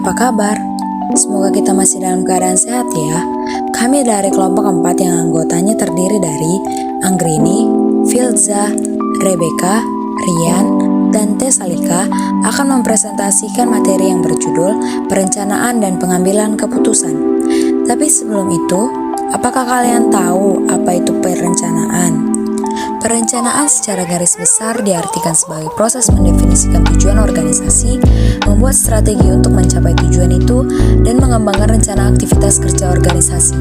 apa kabar? Semoga kita masih dalam keadaan sehat ya. Kami dari kelompok 4 yang anggotanya terdiri dari Anggrini, Filza, Rebecca, Rian, dan Tesalika akan mempresentasikan materi yang berjudul Perencanaan dan Pengambilan Keputusan. Tapi sebelum itu, apakah kalian tahu apa itu perencanaan? Perencanaan secara garis besar diartikan sebagai proses mendefinisikan tujuan organisasi, membuat strategi untuk mencapai tujuan itu, dan mengembangkan rencana aktivitas kerja organisasi.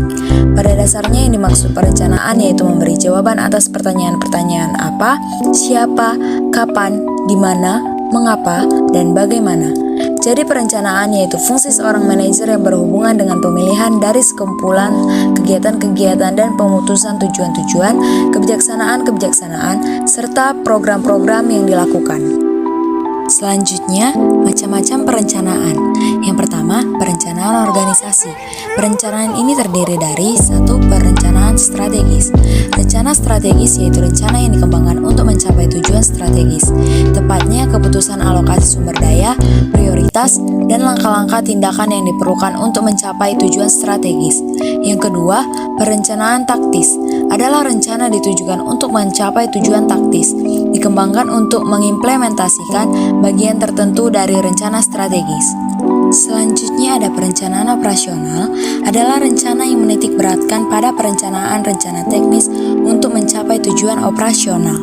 Pada dasarnya yang dimaksud perencanaan yaitu memberi jawaban atas pertanyaan-pertanyaan apa, siapa, kapan, di mana, mengapa, dan bagaimana. Jadi perencanaan yaitu fungsi seorang manajer yang berhubungan dengan pemilihan dari sekumpulan kegiatan-kegiatan dan pemutusan tujuan-tujuan, kebijaksanaan-kebijaksanaan, serta program-program yang dilakukan. Selanjutnya, macam-macam perencanaan. Yang pertama, perencanaan organisasi. Perencanaan ini terdiri dari 1. Perencanaan strategis. Rencana strategis yaitu rencana yang dikembangkan untuk mencapai tujuan strategis, tepatnya keputusan alokasi sumber daya, prioritas, dan langkah-langkah tindakan yang diperlukan untuk mencapai tujuan strategis. Yang kedua, perencanaan taktis adalah rencana ditujukan untuk mencapai tujuan taktis, dikembangkan untuk mengimplementasikan bagian tertentu dari rencana strategis. Selanjutnya ada perencanaan operasional, adalah rencana yang menitik beratkan pada perencanaan rencana teknis untuk mencapai tujuan operasional.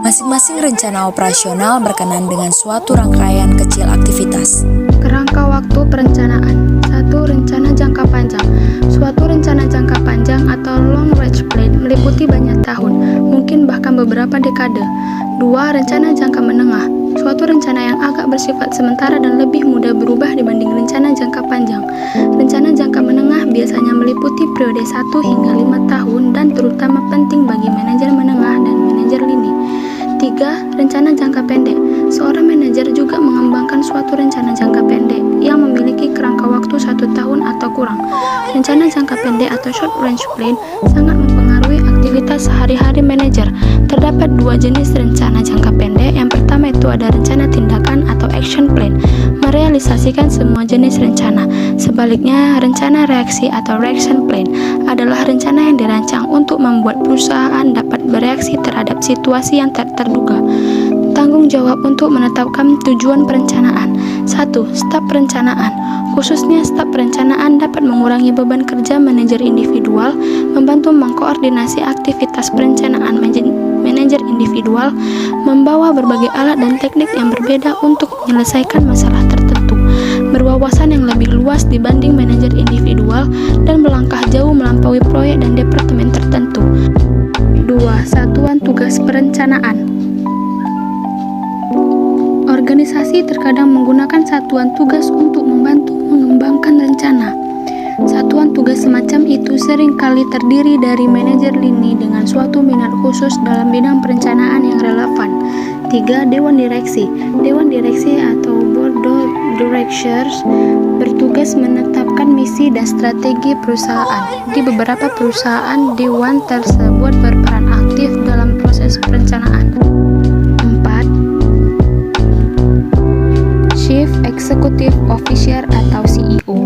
Masing-masing rencana operasional berkenaan dengan suatu rangkaian kecil aktivitas. Kerangka waktu perencanaan. 1. Rencana jangka panjang. Suatu rencana jangka panjang atau long range plan meliputi banyak tahun, mungkin bahkan beberapa dekade. 2. Rencana jangka menengah. Suatu rencana yang agak bersifat sementara dan lebih mudah berubah dibanding rencana jangka panjang. Rencana jangka menengah biasanya meliputi periode 1 hingga 5 tahun dan terutama penting bagi manajer menengah dan manajer lini. 3. Rencana jangka pendek. Seorang manajer juga mengembangkan suatu rencana jangka pendek yang memiliki kerangka waktu 1 tahun atau kurang. Rencana jangka pendek atau short range plan sangat mempengaruhi aktivitas sehari-hari manajer. Terdapat 2 jenis rencana jangka pendek. Yang pertama itu ada rencana tindakan atau action plan, merealisasikan semua jenis rencana. Sebaliknya, rencana reaksi atau reaction plan adalah rencana yang dirancang untuk membuat perusahaan dapat bereaksi terhadap situasi yang tak terduga. Tanggung jawab untuk menetapkan tujuan perencanaan. 1. Staf perencanaan. Khususnya staf perencanaan dapat mengurangi beban kerja manajer individual, membantu mengkoordinasi aktivitas perencanaan manajer individual, membawa berbagai alat dan teknik yang berbeda untuk menyelesaikan masalah tertentu, berwawasan yang lebih luas dibanding manajer individual, dan melangkah jauh melampaui proyek dan departemen tertentu. 2. Satuan tugas perencanaan. Organisasi terkadang menggunakan satuan tugas untuk membantu mengembangkan rencana. Satuan tugas semacam itu seringkali terdiri dari manajer lini dengan suatu minat khusus dalam bidang perencanaan yang relevan. 3. Dewan direksi. Dewan direksi atau board of directors bertugas menetapkan misi dan strategi perusahaan. Di beberapa perusahaan, dewan tersebut berperan aktif dalam proses perencanaan. 4. Chief Executive Officer atau CEO.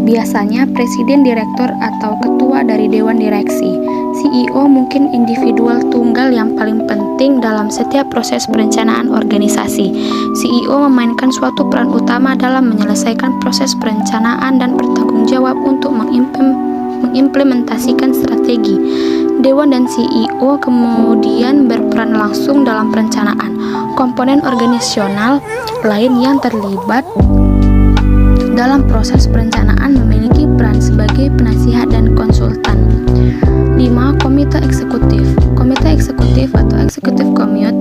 Biasanya presiden direktur atau ketua dari dewan direksi. CEO mungkin individual tunggal yang paling penting dalam setiap proses perencanaan organisasi. CEO memainkan suatu peran utama dalam menyelesaikan proses perencanaan dan bertanggung jawab untuk mengimplementasikan strategi. Dewan dan CEO kemudian berperan langsung dalam perencanaan. Komponen organisasional lain yang terlibat dalam proses perencanaan memiliki peran sebagai penasihat dan konsultan. 5. Komite eksekutif. Komite eksekutif atau executive committee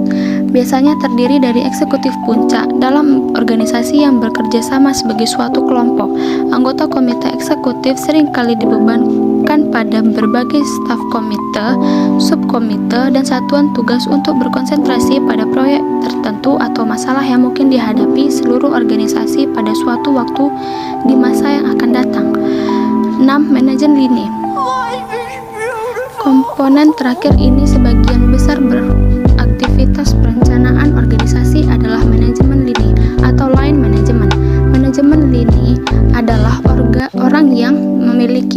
biasanya terdiri dari eksekutif puncak dalam organisasi yang bekerja sama sebagai suatu kelompok. Anggota komite eksekutif seringkali dibebankan pada berbagai staf komite, subkomite, dan satuan tugas untuk berkonsentrasi pada proyek tertentu atau masalah yang mungkin dihadapi seluruh organisasi pada suatu waktu di masa yang akan datang. 6. Manajer lini. Komponen terakhir ini sebagian besar beraktivitas perencanaan organisasi adalah manajemen lini atau line management. Manajemen lini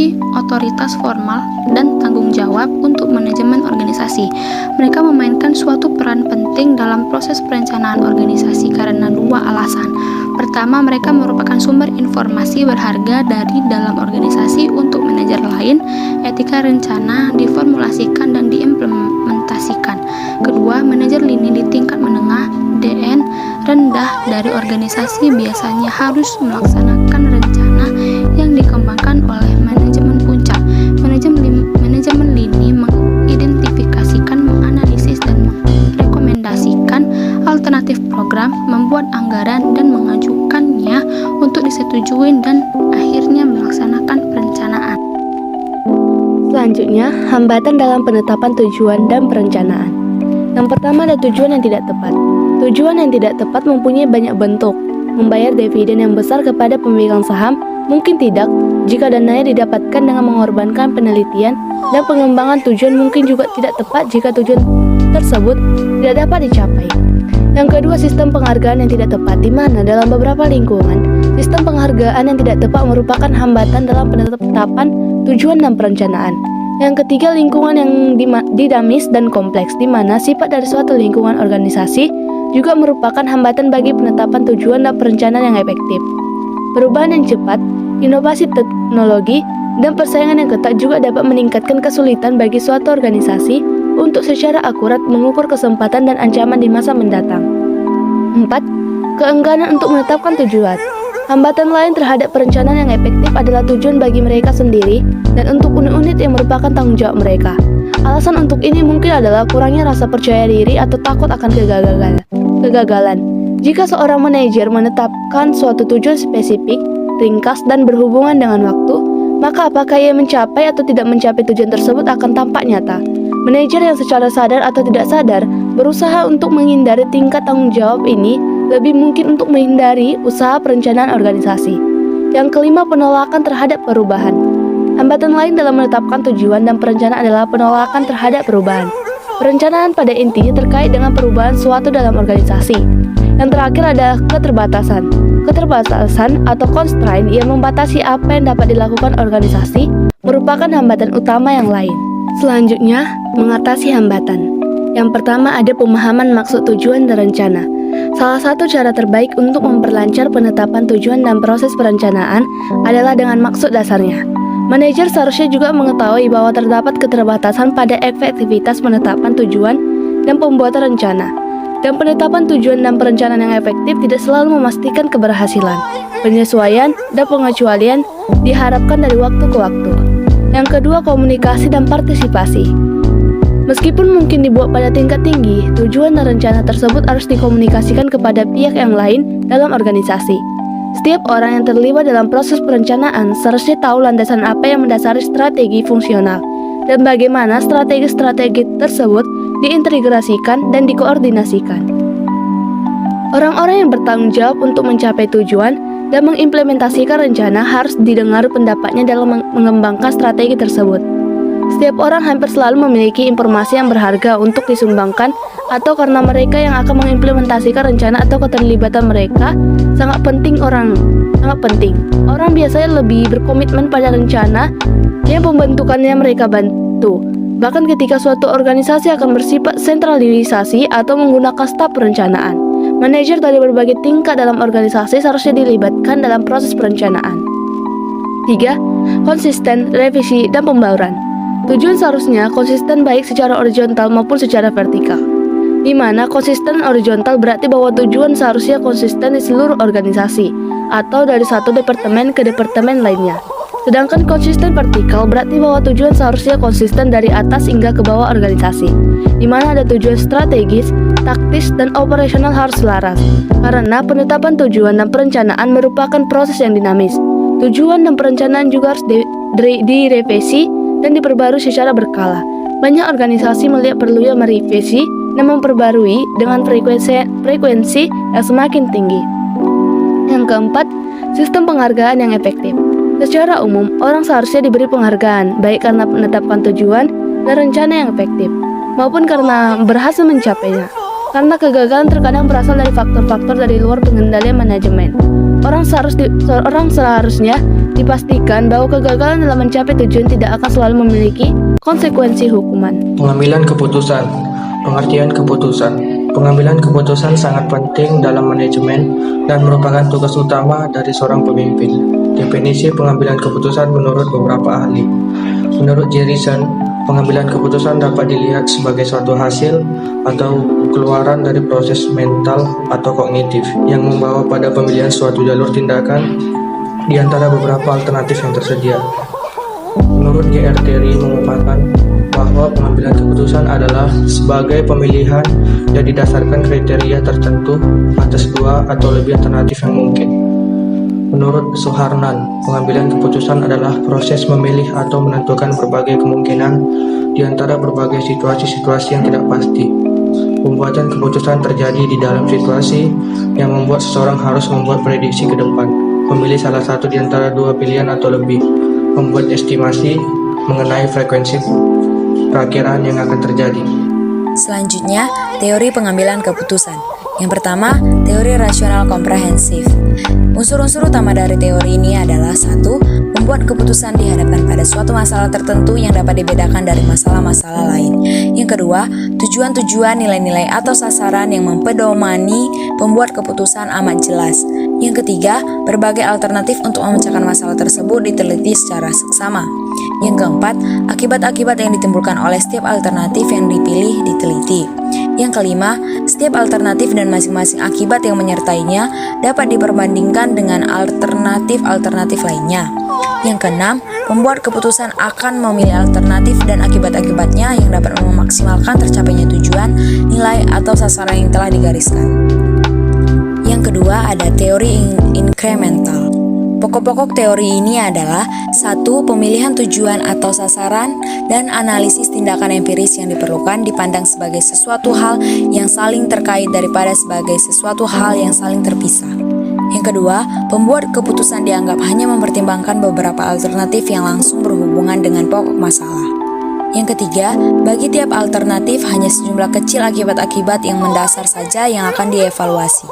memiliki otoritas formal dan tanggung jawab untuk manajemen organisasi. Mereka memainkan suatu peran penting dalam proses perencanaan organisasi karena dua alasan. Pertama, mereka merupakan sumber informasi berharga dari dalam organisasi untuk manajer lain. Etika rencana diformulasikan dan diimplementasikan. Kedua, manajer lini di tingkat menengah DN rendah dari organisasi biasanya harus melaksanakan rencana yang dikembangkan oleh manajemen puncak. Manajemen lini mengidentifikasikan, menganalisis, dan merekomendasikan alternatif program, membuat anggaran, dan mengajukannya untuk disetujui dan akhirnya melaksanakan perencanaan. Selanjutnya, hambatan dalam penetapan tujuan dan perencanaan. Yang pertama ada tujuan yang tidak tepat. Tujuan yang tidak tepat mempunyai banyak bentuk. Membayar dividen yang besar kepada pemegang saham mungkin tidak jika dananya didapatkan dengan mengorbankan penelitian dan pengembangan tujuan, mungkin juga tidak tepat jika tujuan tersebut tidak dapat dicapai. Yang kedua, sistem penghargaan yang tidak tepat, di mana dalam beberapa lingkungan, sistem penghargaan yang tidak tepat merupakan hambatan dalam penetapan tujuan dan perencanaan. Yang ketiga, lingkungan yang dinamis dan kompleks, di mana sifat dari suatu lingkungan organisasi juga merupakan hambatan bagi penetapan tujuan dan perencanaan yang efektif. Perubahan yang cepat, inovasi teknologi, dan persaingan yang ketat juga dapat meningkatkan kesulitan bagi suatu organisasi untuk secara akurat mengukur kesempatan dan ancaman di masa mendatang. 4. Keengganan untuk menetapkan tujuan. Hambatan lain terhadap perencanaan yang efektif adalah tujuan bagi mereka sendiri dan untuk unit-unit yang merupakan tanggung jawab mereka. Alasan untuk ini mungkin adalah kurangnya rasa percaya diri atau takut akan kegagalan. Jika seorang manajer menetapkan suatu tujuan spesifik, ringkas, dan berhubungan dengan waktu, maka apakah ia mencapai atau tidak mencapai tujuan tersebut akan tampak nyata. Manajer yang secara sadar atau tidak sadar berusaha untuk menghindari tingkat tanggung jawab ini lebih mungkin untuk menghindari usaha perencanaan organisasi. Yang kelima, penolakan terhadap perubahan. Hambatan lain dalam menetapkan tujuan dan perencanaan adalah penolakan terhadap perubahan. Perencanaan pada intinya terkait dengan perubahan suatu dalam organisasi. Yang terakhir adalah keterbatasan. Keterbatasan atau constraint yang membatasi apa yang dapat dilakukan organisasi merupakan hambatan utama yang lain. Selanjutnya, mengatasi hambatan. Yang pertama ada pemahaman maksud tujuan dan rencana. Salah satu cara terbaik untuk memperlancar penetapan tujuan dan proses perencanaan adalah dengan maksud dasarnya. Manajer seharusnya juga mengetahui bahwa terdapat keterbatasan pada efektivitas penetapan tujuan dan pembuatan rencana. Dan penetapan tujuan dan perencanaan yang efektif tidak selalu memastikan keberhasilan. Penyesuaian dan pengecualian diharapkan dari waktu ke waktu. Yang kedua, komunikasi dan partisipasi. Meskipun mungkin dibuat pada tingkat tinggi, tujuan dan rencana tersebut harus dikomunikasikan kepada pihak yang lain dalam organisasi. Setiap orang yang terlibat dalam proses perencanaan seharusnya tahu landasan apa yang mendasari strategi fungsional dan bagaimana strategi-strategi tersebut diintegrasikan dan dikoordinasikan. Orang-orang yang bertanggung jawab untuk mencapai tujuan dan mengimplementasikan rencana harus didengar pendapatnya dalam mengembangkan strategi tersebut. Setiap orang hampir selalu memiliki informasi yang berharga untuk disumbangkan atau karena mereka yang akan mengimplementasikan rencana atau keterlibatan mereka sangat penting. Orang biasanya lebih berkomitmen pada rencana yang pembentukannya mereka bantu. Bahkan ketika suatu organisasi akan bersifat sentralisasi atau menggunakan staf perencanaan, manajer dari berbagai tingkat dalam organisasi seharusnya dilibatkan dalam proses perencanaan. 3. Konsisten, revisi, dan pembauran. Tujuan seharusnya konsisten baik secara horizontal maupun secara vertikal. Di mana konsisten horizontal berarti bahwa tujuan seharusnya konsisten di seluruh organisasi atau dari satu departemen ke departemen lainnya. Sedangkan konsisten vertikal berarti bahwa tujuan seharusnya konsisten dari atas hingga ke bawah organisasi. Di mana ada tujuan strategis, taktis, dan operasional harus selaras. Karena penetapan tujuan dan perencanaan merupakan proses yang dinamis. Tujuan dan perencanaan juga harus direvisi dan diperbarui secara berkala. Banyak organisasi melihat perlunya merevisi dan memperbarui dengan frekuensi yang semakin tinggi. Yang keempat, sistem penghargaan yang efektif. Secara umum, orang seharusnya diberi penghargaan, baik karena menetapkan tujuan dan rencana yang efektif, maupun karena berhasil mencapainya. Karena kegagalan terkadang berasal dari faktor-faktor dari luar pengendalian manajemen. Orang seharusnya Dipastikan bahwa kegagalan dalam mencapai tujuan tidak akan selalu memiliki konsekuensi hukuman. Pengambilan keputusan. Pengertian keputusan. Pengambilan keputusan sangat penting dalam manajemen dan merupakan tugas utama dari seorang pemimpin. Definisi pengambilan keputusan menurut beberapa ahli. Menurut Jerison, pengambilan keputusan dapat dilihat sebagai suatu hasil atau keluaran dari proses mental atau kognitif yang membawa pada pemilihan suatu jalur tindakan di antara beberapa alternatif yang tersedia. Menurut G.R. Terry mengungkapkan bahwa pengambilan keputusan adalah sebagai pemilihan yang didasarkan kriteria tertentu atas dua atau lebih alternatif yang mungkin. Menurut Soharnan, pengambilan keputusan adalah proses memilih atau menentukan berbagai kemungkinan di antara berbagai situasi-situasi yang tidak pasti. Pembuatan keputusan terjadi di dalam situasi yang membuat seseorang harus membuat prediksi ke depan, memilih salah satu di antara dua pilihan atau lebih, membuat estimasi mengenai frekuensi perakiraan yang akan terjadi. Selanjutnya, teori pengambilan keputusan. Yang pertama, teori rasional komprehensif. Unsur-unsur utama dari teori ini adalah 1. Membuat keputusan dihadapkan pada suatu masalah tertentu yang dapat dibedakan dari masalah-masalah lain. Yang kedua, tujuan-tujuan, nilai-nilai atau sasaran yang mempedomani pembuat keputusan amat jelas. Yang ketiga, berbagai alternatif untuk memecahkan masalah tersebut diteliti secara seksama. Yang keempat, akibat-akibat yang ditimbulkan oleh setiap alternatif yang dipilih diteliti. Yang kelima, setiap alternatif dan masing-masing akibat yang menyertainya dapat diperbandingkan dengan alternatif-alternatif lainnya. Yang keenam, pembuat keputusan akan memilih alternatif dan akibat-akibatnya yang dapat memaksimalkan tercapainya tujuan, nilai, atau sasaran yang telah digariskan. Yang kedua, ada teori incremental. Pokok-pokok teori ini adalah 1. Pemilihan tujuan atau sasaran dan analisis tindakan empiris yang diperlukan dipandang sebagai sesuatu hal yang saling terkait daripada sebagai sesuatu hal yang saling terpisah. Yang kedua, pembuat keputusan dianggap hanya mempertimbangkan beberapa alternatif yang langsung berhubungan dengan pokok masalah. Yang ketiga, bagi tiap alternatif hanya sejumlah kecil akibat-akibat yang mendasar saja yang akan dievaluasi.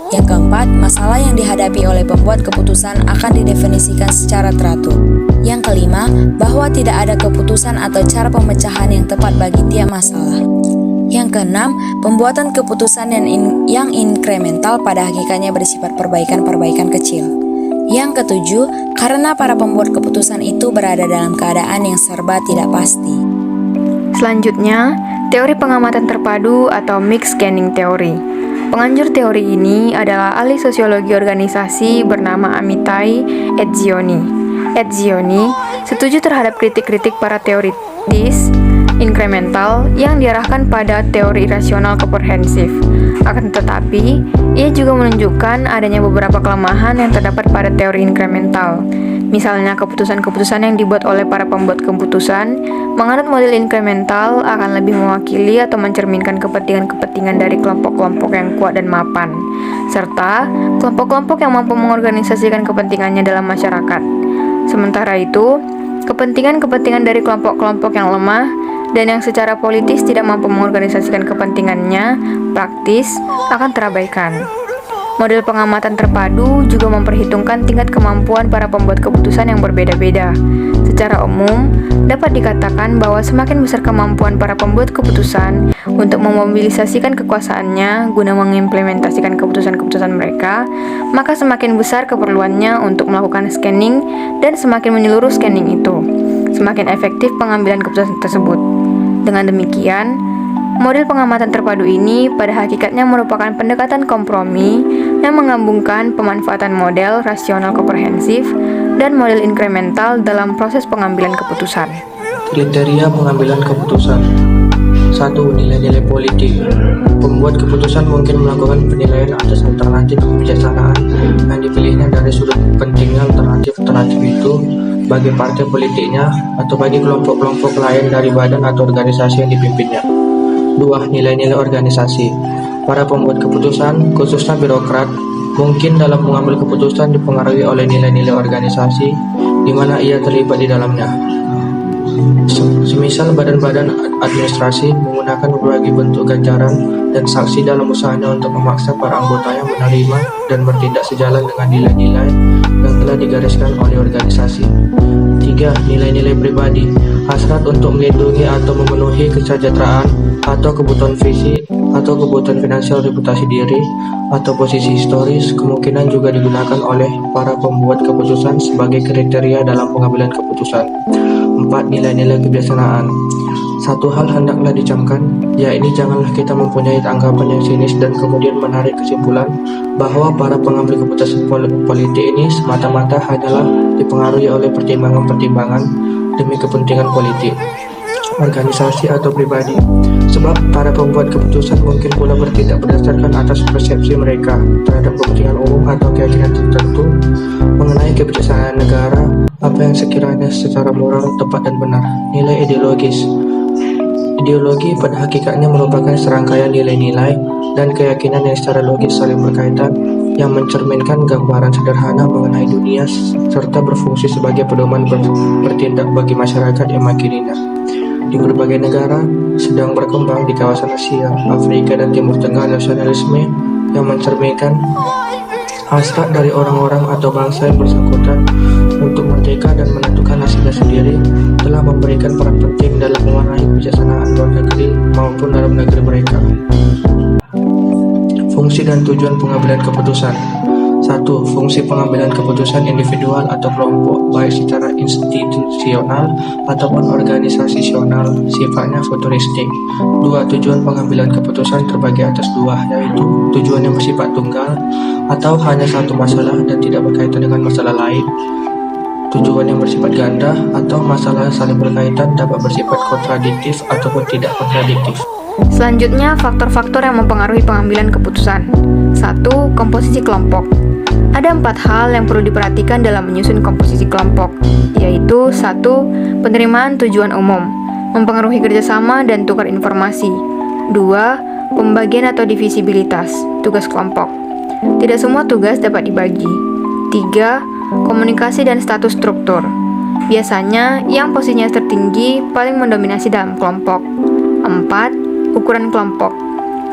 Yang keempat, masalah yang dihadapi oleh pembuat keputusan akan didefinisikan secara teratur. Yang kelima, bahwa tidak ada keputusan atau cara pemecahan yang tepat bagi tiap masalah. Yang keenam, pembuatan keputusan yang inkremental pada hakikatnya bersifat perbaikan-perbaikan kecil. Yang ketujuh, karena para pembuat keputusan itu berada dalam keadaan yang serba tidak pasti. Selanjutnya, teori pengamatan terpadu atau mixed scanning theory. Penganjur teori ini adalah ahli sosiologi organisasi bernama Amitai Etzioni. Etzioni setuju terhadap kritik-kritik para teoritis inkremental yang diarahkan pada teori rasional komprehensif. Akan tetapi, ia juga menunjukkan adanya beberapa kelemahan yang terdapat pada teori inkremental. Misalnya, keputusan-keputusan yang dibuat oleh para pembuat keputusan menganut model inkremental akan lebih mewakili atau mencerminkan kepentingan-kepentingan dari kelompok-kelompok yang kuat dan mapan, serta kelompok-kelompok yang mampu mengorganisasikan kepentingannya dalam masyarakat. Sementara itu, kepentingan-kepentingan dari kelompok-kelompok yang lemah dan yang secara politis tidak mampu mengorganisasikan kepentingannya praktis akan terabaikan. Model pengamatan terpadu juga memperhitungkan tingkat kemampuan para pembuat keputusan yang berbeda-beda. Secara umum, dapat dikatakan bahwa semakin besar kemampuan para pembuat keputusan untuk memobilisasikan kekuasaannya guna mengimplementasikan keputusan-keputusan mereka, maka semakin besar keperluannya untuk melakukan scanning dan semakin menyeluruh scanning itu, semakin efektif pengambilan keputusan tersebut. Dengan demikian, model pengamatan terpadu ini pada hakikatnya merupakan pendekatan kompromi yang menggabungkan pemanfaatan model rasional komprehensif dan model inkremental dalam proses pengambilan keputusan. Kriteria pengambilan keputusan. 1. Nilai-nilai politik. Pembuat keputusan mungkin melakukan penilaian atas alternatif kebijaksanaan yang dipilihnya dari sudut pentingnya alternatif itu bagi partai politiknya atau bagi kelompok-kelompok lain dari badan atau organisasi yang dipimpinnya. 2. Nilai-nilai organisasi. Para pembuat keputusan, khususnya birokrat, mungkin dalam mengambil keputusan dipengaruhi oleh nilai-nilai organisasi di mana ia terlibat di dalamnya. Semisal badan-badan administrasi menggunakan berbagai bentuk ganjaran dan sanksi dalam usahanya untuk memaksa para anggotanya menerima dan bertindak sejalan dengan nilai-nilai yang telah telah digariskan oleh organisasi. 3. Nilai-nilai pribadi, hasrat untuk melindungi atau memenuhi kesejahteraan atau kebutuhan fisik atau kebutuhan finansial, reputasi diri, atau posisi historis kemungkinan juga digunakan oleh para pembuat keputusan sebagai kriteria dalam pengambilan keputusan. 4. Nilai-nilai kebiasaan. Satu hal hendaklah dicamkan, yaitu janganlah kita mempunyai anggapan yang sinis dan kemudian menarik kesimpulan bahwa para pengambil keputusan politik ini semata-mata hanyalah dipengaruhi oleh pertimbangan-pertimbangan demi kepentingan politik, organisasi atau pribadi. Sebab para pembuat keputusan mungkin pula bertindak berdasarkan atas persepsi mereka terhadap kepentingan umum atau keyakinan tertentu mengenai kebijaksanaan negara, apa yang sekiranya secara moral tepat dan benar. Nilai ideologis. Ideologi pada hakikatnya merupakan serangkaian nilai-nilai dan keyakinan yang secara logis saling berkaitan, yang mencerminkan gambaran sederhana mengenai dunia serta berfungsi sebagai pedoman bertindak bagi masyarakat yang makin indah. Di berbagai negara sedang berkembang di kawasan Asia, Afrika, dan Timur Tengah nasionalisme yang mencerminkan hasrat dari orang-orang atau bangsa yang bersangkutan untuk merdeka dan menentukan nasibnya sendiri telah memberikan peran penting dalam mewarnai kebijaksanaan luar negeri maupun dalam negeri mereka. Fungsi dan tujuan pengambilan keputusan. 1. Fungsi pengambilan keputusan individual atau kelompok, baik secara institusional ataupun organisasional, sifatnya futuristik. 2. Tujuan pengambilan keputusan terbagi atas dua, yaitu tujuan yang bersifat tunggal atau hanya satu masalah dan tidak berkaitan dengan masalah lain. Tujuan yang bersifat ganda atau masalah saling berkaitan dapat bersifat kontradiktif ataupun tidak kontradiktif. Selanjutnya, faktor-faktor yang mempengaruhi pengambilan keputusan. 1. Komposisi kelompok. Ada 4 hal yang perlu diperhatikan dalam menyusun komposisi kelompok, yaitu 1. Penerimaan tujuan umum, mempengaruhi kerjasama dan tukar informasi. 2. Pembagian atau divisibilitas, tugas kelompok. Tidak semua tugas dapat dibagi. 3. Komunikasi dan status struktur. Biasanya, yang posisinya tertinggi paling mendominasi dalam kelompok. 4. Ukuran kelompok.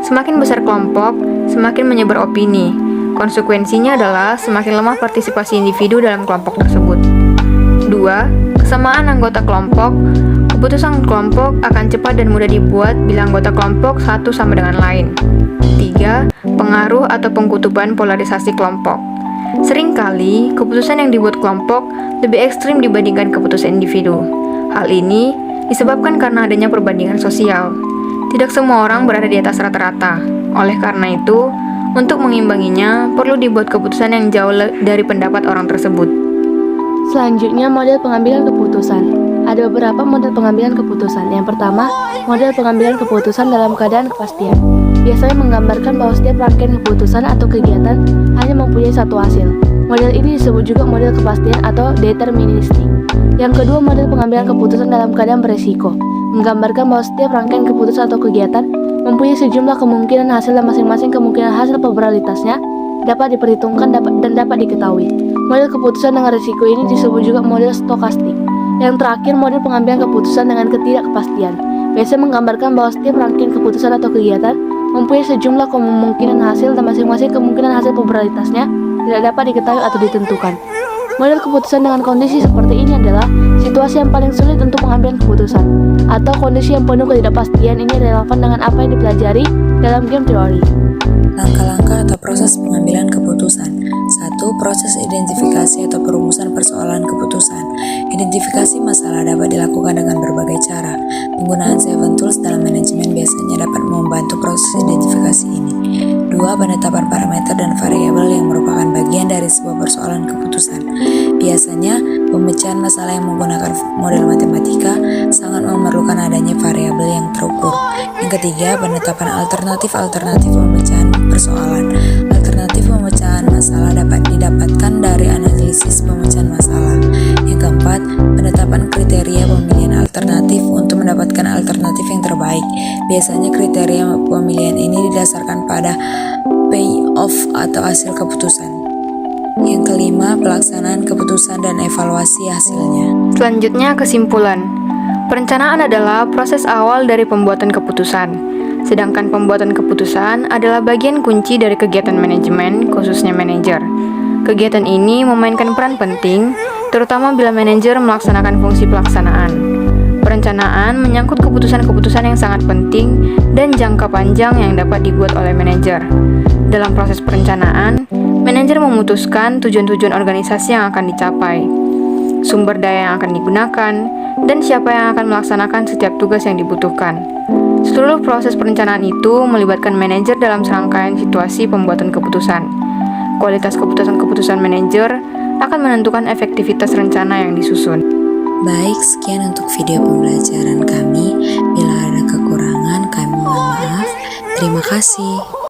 Semakin besar kelompok, semakin menyebar opini. Konsekuensinya adalah semakin lemah partisipasi individu dalam kelompok tersebut. 2. Kesamaan anggota kelompok. Keputusan kelompok akan cepat dan mudah dibuat bila anggota kelompok satu sama dengan lain. 3. Pengaruh atau pengkutuban polarisasi kelompok. Seringkali, keputusan yang dibuat kelompok lebih ekstrim dibandingkan keputusan individu. Hal ini disebabkan karena adanya perbandingan sosial. Tidak semua orang berada di atas rata-rata. Oleh karena itu, untuk mengimbanginya, perlu dibuat keputusan yang jauh dari pendapat orang tersebut. Selanjutnya, model pengambilan keputusan. Ada beberapa model pengambilan keputusan. Yang pertama, model pengambilan keputusan dalam keadaan kepastian. Biasanya menggambarkan bahwa setiap rangkaian keputusan atau kegiatan hanya mempunyai satu hasil. Model ini disebut juga model kepastian atau deterministik. Yang kedua, model pengambilan keputusan dalam keadaan beresiko. Menggambarkan bahwa setiap rangkaian keputusan atau kegiatan mempunyai sejumlah kemungkinan hasil dan masing-masing kemungkinan hasil probabilitasnya dapat diperhitungkan dan dapat diketahui. Model keputusan dengan risiko ini disebut juga model stokastik. Yang terakhir, model pengambilan keputusan dengan ketidakpastian. Biasanya menggambarkan bahwa setiap rangkaian keputusan atau kegiatan mempunyai sejumlah kemungkinan hasil dan masing-masing kemungkinan hasil probabilitasnya tidak dapat diketahui atau ditentukan. Model keputusan dengan kondisi seperti ini adalah situasi yang paling sulit untuk pengambilan keputusan, atau kondisi yang penuh ketidakpastian. Ini relevan dengan apa yang dipelajari dalam game teori. Langkah-langkah atau proses pengambilan keputusan. 1. Proses identifikasi atau perumusan persoalan keputusan. Identifikasi masalah dapat dilakukan dengan berbagai cara. Penggunaan 7 tools dalam manajemen biasanya dapat membantu proses identifikasi ini. 2. Penetapan parameter dan variabel yang merupakan bagian dari sebuah persoalan keputusan. Biasanya, pemecahan masalah yang menggunakan model matematika sangat memerlukan adanya variabel yang terukur. Yang ketiga, penetapan alternatif pemecahan persoalan. Alternatif pemecahan masalah dapat didapatkan dari analisis pemecahan masalah. Yang keempat, penetapan kriteria pemilihan alternatif untuk mendapatkan alternatif yang terbaik. Biasanya kriteria pemilihan ini didasarkan pada payoff atau hasil keputusan. Yang kelima, pelaksanaan keputusan dan evaluasi hasilnya. Selanjutnya, kesimpulan. Perencanaan adalah proses awal dari pembuatan keputusan. Sedangkan pembuatan keputusan adalah bagian kunci dari kegiatan manajemen, khususnya manajer. Kegiatan ini memainkan peran penting, terutama bila manajer melaksanakan fungsi pelaksanaan. Perencanaan menyangkut keputusan-keputusan yang sangat penting dan jangka panjang yang dapat dibuat oleh manajer. Dalam proses perencanaan, manajer memutuskan tujuan-tujuan organisasi yang akan dicapai, sumber daya yang akan digunakan, dan siapa yang akan melaksanakan setiap tugas yang dibutuhkan. Seluruh proses perencanaan itu melibatkan manajer dalam serangkaian situasi pembuatan keputusan. Kualitas keputusan-keputusan manajer akan menentukan efektivitas rencana yang disusun. Baik, sekian untuk video pembelajaran kami. Bila ada kekurangan, kami mohon maaf. Terima kasih.